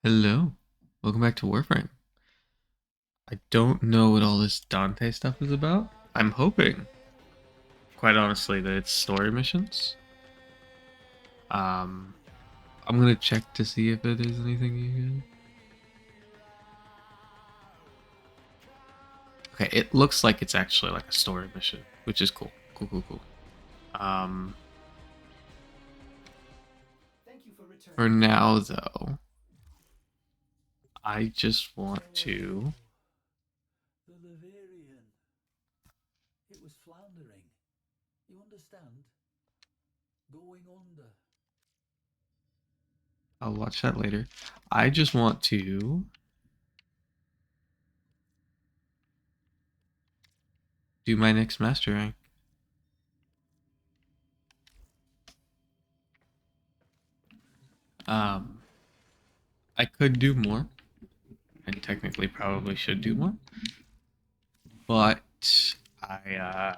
Hello, welcome back to WarFrame. I don't know what all this Dante stuff is about. I'm hoping, quite honestly, that it's story missions. Um, I'm gonna check to see if it is anything you can. Okay, it looks like it's actually like a story mission, which is cool. Cool. Um, for now though, I just want to. The Laverian. It was floundering. You understand? Going under. I'll watch that later. I just want to do my next master rank. Um, I could do more, and technically probably should do more, but I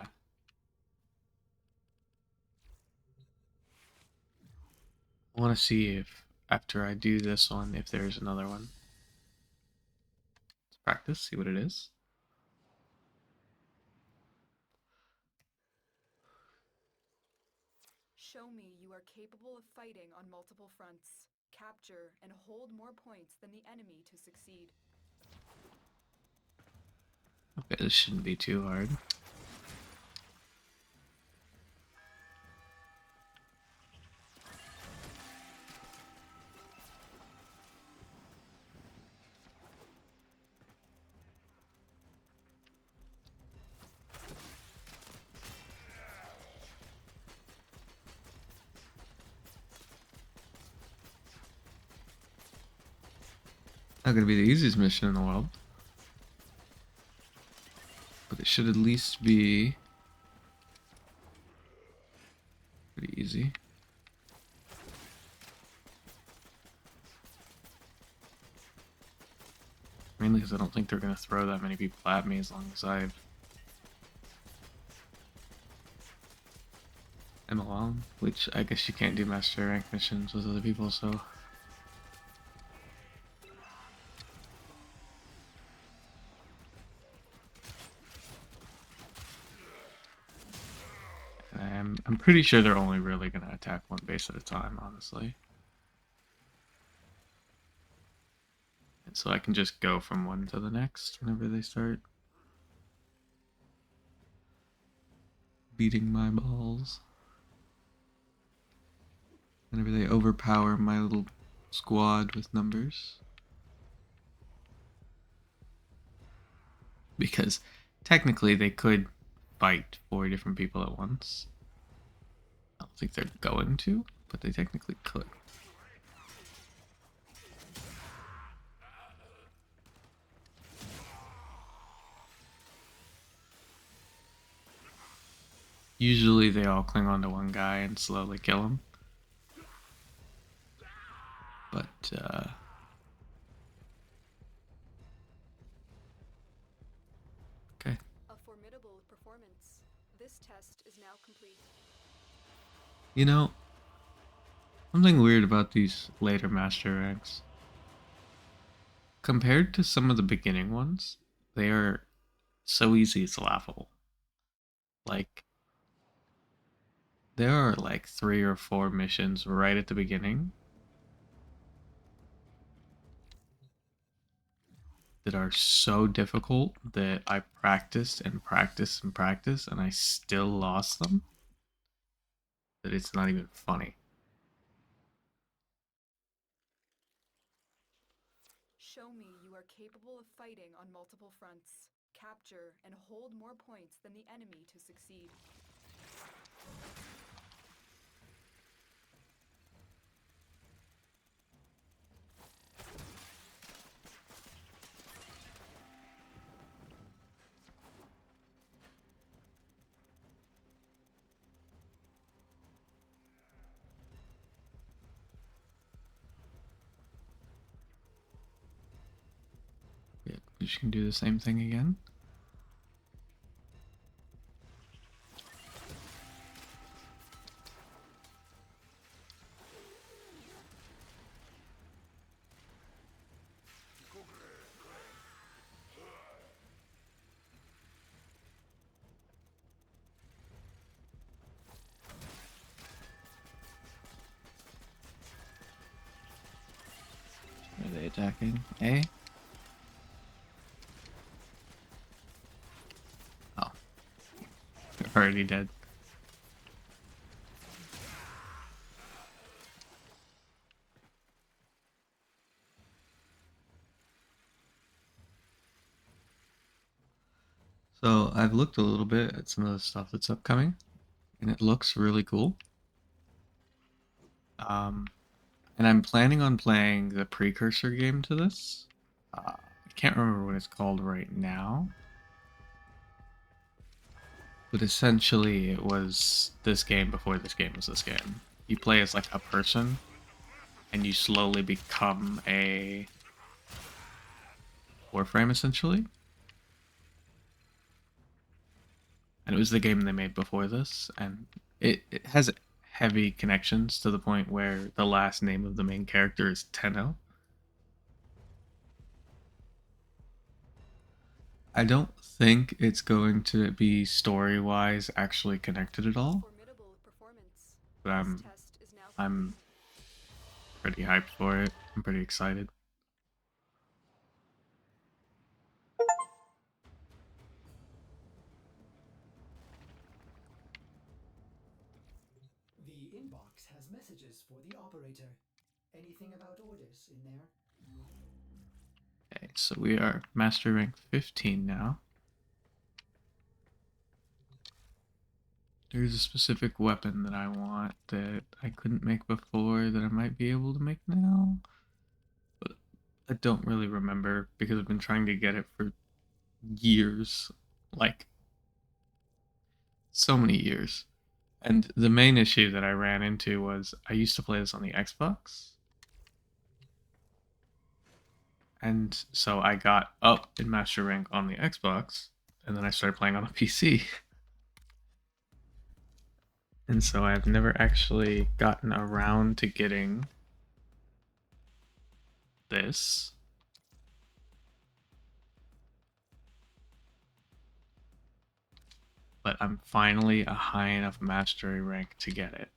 want to see if after I do this one, if there's another one. Let's practice, see what it is. Show me you are capable of fighting on multiple fronts. Capture and hold more points than the enemy to succeed. Okay, this shouldn't be too hard. Not gonna be the easiest mission in the world, but it should at least be pretty easy. Mainly because I don't think they're gonna throw that many people at me as long as I am alone. Which I guess you can't do master rank missions with other people, so I'm pretty sure they're only really gonna attack one base at a time, honestly. And so I can just go from one to the next whenever they start beating my balls. Whenever they overpower my little squad with numbers. Because technically they could fight 4 different people at once. I don't think they're going to, but they technically could. Usually they all cling on to one guy and slowly kill him. But, okay. A formidable performance. This test is now complete. You know, something weird about these later master ranks. Compared to some of the beginning ones, they are so easy it's laughable. Like, there are like 3 or 4 missions right at the beginning that are so difficult that I practiced and practiced and practiced and I still lost them, that it's not even funny. Show me you are capable of fighting on multiple fronts. Capture and hold more points than the enemy to succeed. Yeah, you can do the same thing again. they attacking? A? Oh. They're already dead. So I've looked a little bit at some of the stuff that's upcoming, and it looks really cool. And I'm planning on playing the precursor game to this. I can't remember what it's called right now, but essentially it was this game before this game was this game. You play as like a person, and you slowly become a WarFrame essentially. And it was the game they made before this, and it has heavy connections to the point where the last name of the main character is Tenno. I don't think it's going to be story-wise actually connected at all, Formidable performance. but This test is now I'm complete. pretty hyped for it. I'm pretty excited. The inbox has messages for the operator. Anything about orders in there? Okay, so we are master rank 15 now. There's a specific weapon that I want that I couldn't make before that I might be able to make now. But I don't really remember because I've been trying to get it for years. Like, so many years. And the main issue that I ran into was I used to play this on the Xbox. And so I got up in Master Rank on the Xbox, and then I started playing on a PC. And so I've never actually gotten around to getting this. But I'm finally a high enough mastery rank to get it.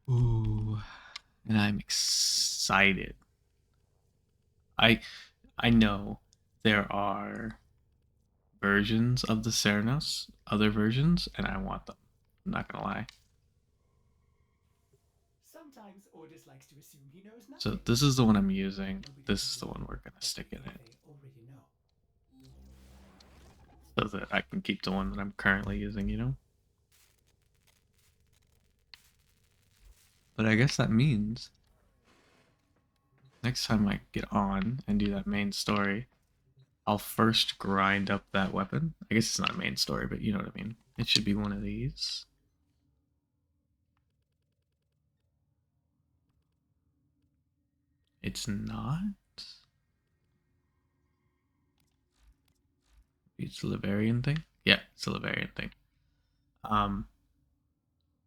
Ooh, and I'm excited. I know there are versions of the Ceranos, other versions, and I want them. I'm not gonna lie. Sometimes Ordis likes to assume he knows nothing. So this is the one I'm using. This is the one we're gonna stick in it, They already know. so that I can keep the one that I'm currently using, you know? But I guess that means next time I get on and do that main story, I'll first grind up that weapon. I guess it's not a main story, but you know what I mean. It should be one of these. It's not. It's a Lavarian thing? Yeah, it's a Lavarian thing.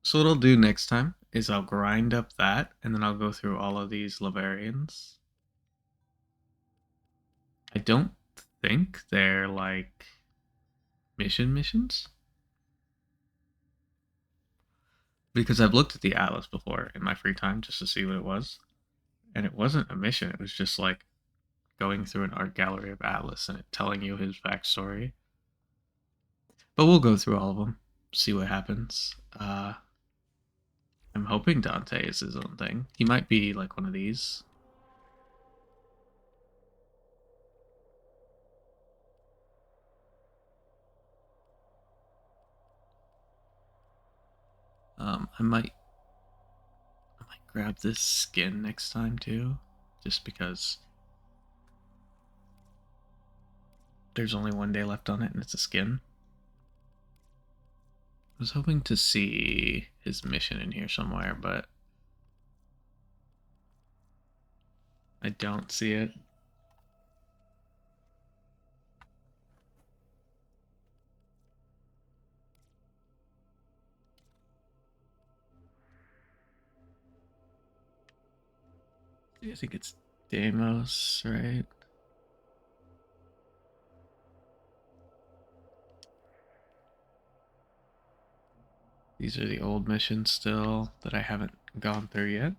So what I'll do next time is I'll grind up that, and then I'll go through all of these Lavarians. I don't think they're like missions. Because I've looked at the Atlas before in my free time just to see what it was. And it wasn't a mission, it was just like going through an art gallery of Atlas and it telling you his backstory. But we'll go through all of them, see what happens. I'm hoping Dante is his own thing. He might be like one of these. I might grab this skin next time too, just because there's only one day left on it and it's a skin. I was hoping to see his mission in here somewhere, but I don't see it. I think it's Deimos, right? These are the old missions still that I haven't gone through yet,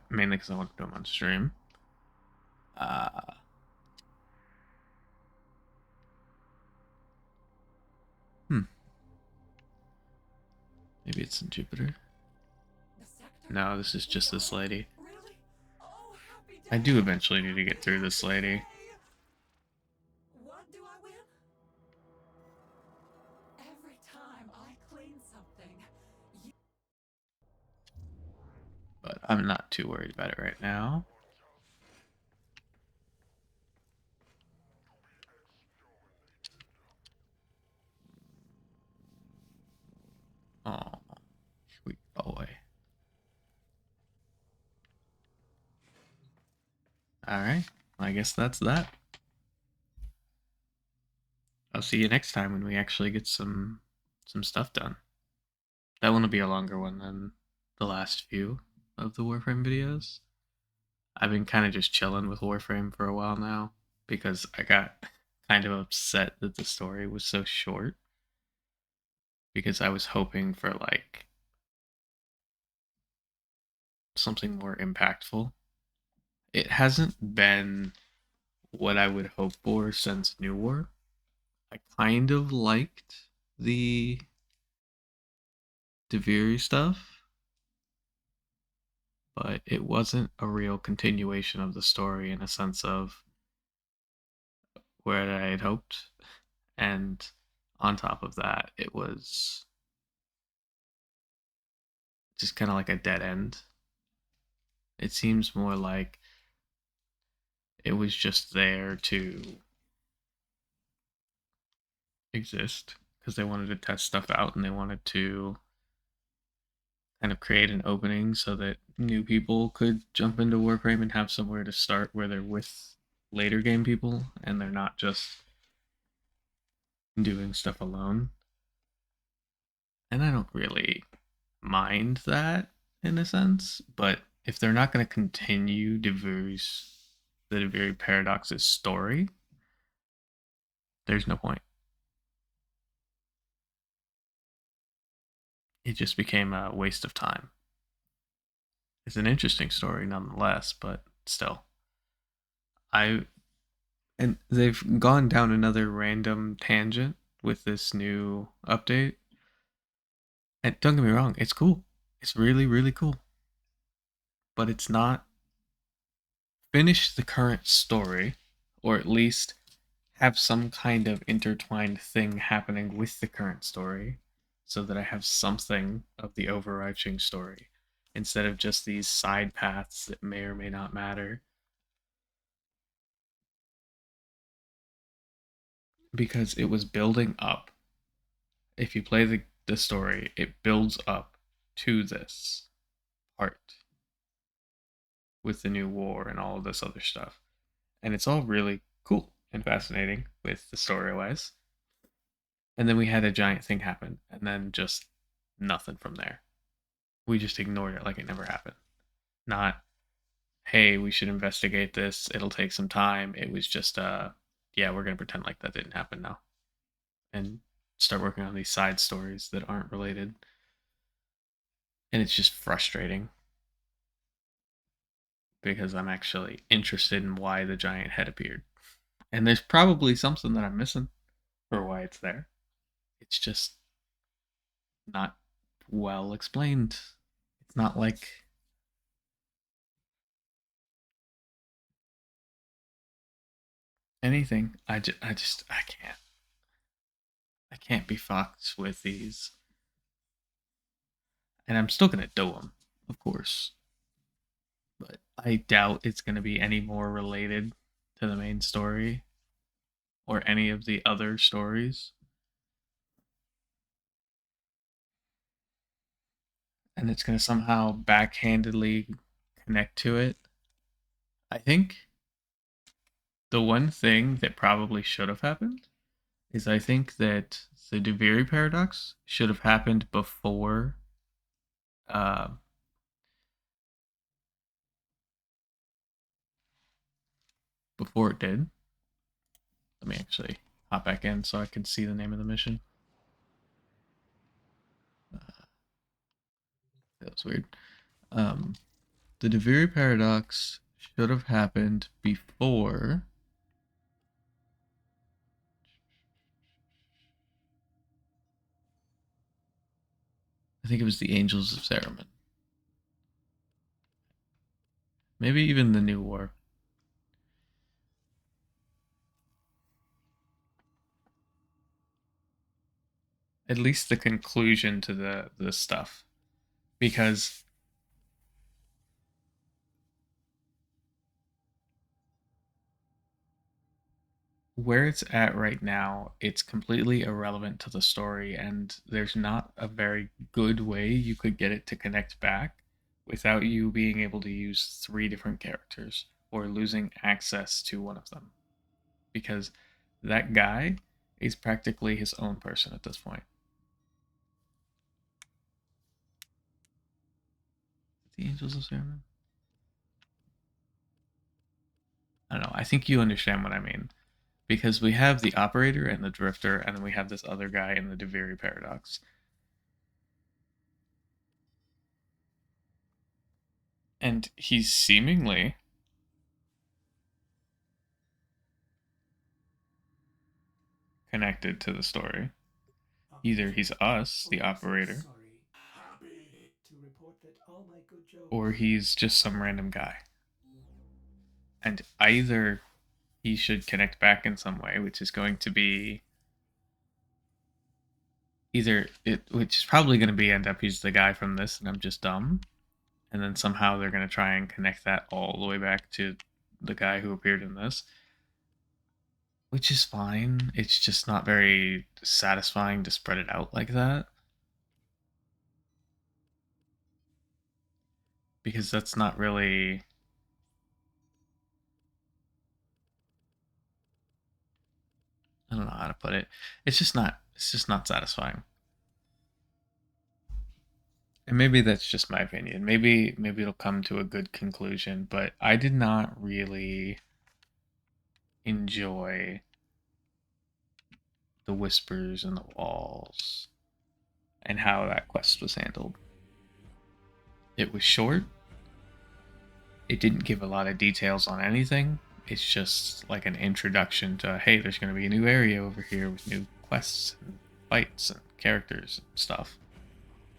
mainly because I want to do them on stream. Maybe it's in Jupiter. No, this is just this lady. Really? Oh, happy day. I do eventually need to get through this lady. What do I win? Every time I clean something, But I'm not too worried about it right now. Oh, sweet boy. Alright, I guess that's that. I'll see you next time when we actually get some stuff done. That one will be a longer one than the last few of the Warframe videos. I've been kind of just chilling with Warframe for a while now because I got kind of upset that the story was so short because I was hoping for like something more impactful. It hasn't been what I would hope for since New War. I kind of liked the Deviri stuff, but it wasn't a real continuation of the story in a sense of where I had hoped. And on top of that, it was just kind of like a dead end. It seems more like it was just there to exist because they wanted to test stuff out and they wanted to kind of create an opening so that new people could jump into Warframe and have somewhere to start where they're with later game people and they're not just doing stuff alone. And I don't really mind that in a sense, but if they're not going to continue the Deviri Paradox's story, there's no point. It just became a waste of time. It's an interesting story nonetheless, but still. And they've gone down another random tangent with this new update. And don't get me wrong, it's cool. It's really, really cool. But it's not finish the current story, or at least have some kind of intertwined thing happening with the current story so that I have something of the overarching story instead of just these side paths that may or may not matter. Because it was building up. If you play the story, it builds up to this part with the new war and all of this other stuff. And it's all really cool and fascinating with the story wise. And then we had a giant thing happen, and then just nothing from there. We just ignored it like it never happened. Not, hey, we should investigate this, it'll take some time. It was just, yeah, we're going to pretend like that didn't happen now. And start working on these side stories that aren't related. And it's just frustrating because I'm actually interested in why the giant head appeared. And there's probably something that I'm missing for why it's there. It's just not well explained. It's not like anything. I can't. I can't be fucked with these. And I'm still gonna do them, of course. But I doubt it's gonna be any more related to the main story or any of the other stories. And it's gonna somehow backhandedly connect to it. I think the one thing that probably should have happened is I think that the Duviri paradox should have happened uh, before it did. Let me actually hop back in so I can see the name of the mission. That was weird. The Deviri paradox should have happened before. I think it was the Angels of Saruman. Maybe even the New War. At least the conclusion to the stuff. Because where it's at right now, it's completely irrelevant to the story, and there's not a very good way you could get it to connect back without you being able to use three different characters or losing access to one of them. Because that guy is practically his own person at this point. The Angels of Saruman? I don't know. I think you understand what I mean. Because we have the operator and the drifter, and then we have this other guy in the Deviri paradox. And he's seemingly connected to the story. Either he's us, the operator, To report that all my good Joe or he's just some random guy. And either he should connect back in some way, which is going to be either it, which is probably going to be end up he's the guy from this, and I'm just dumb, and then somehow they're going to try and connect that all the way back to the guy who appeared in this, which is fine. It's just not very satisfying to spread it out like that. Because that's not really. I don't know how to put it. It's just not. It's just not satisfying. And maybe that's just my opinion. Maybe it'll come to a good conclusion. But I did not really enjoy the whispers in the walls and how that quest was handled. It was short. It didn't give a lot of details on anything. It's just like an introduction to, hey, there's going to be a new area over here with new quests and fights and characters and stuff.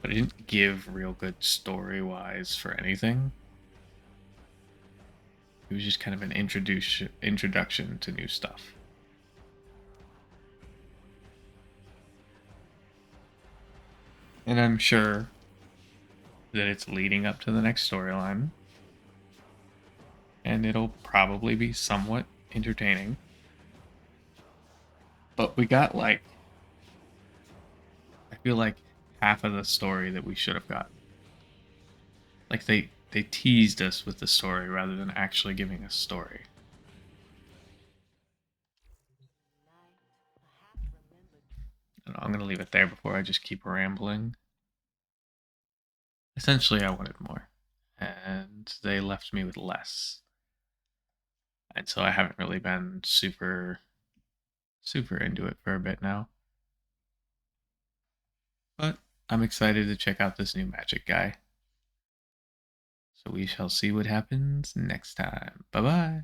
But it didn't give real good story wise for anything. It was just kind of an introduction to new stuff. And I'm sure that it's leading up to the next storyline. And it'll probably be somewhat entertaining. But we got like, I feel like half of the story that we should have gotten. Like they teased us with the story rather than actually giving us story. I'm gonna leave it there before I just keep rambling. Essentially, I wanted more, and they left me with less, and so I haven't really been super into it for a bit now. But I'm excited to check out this new magic guy. So we shall see what happens next time. Bye bye.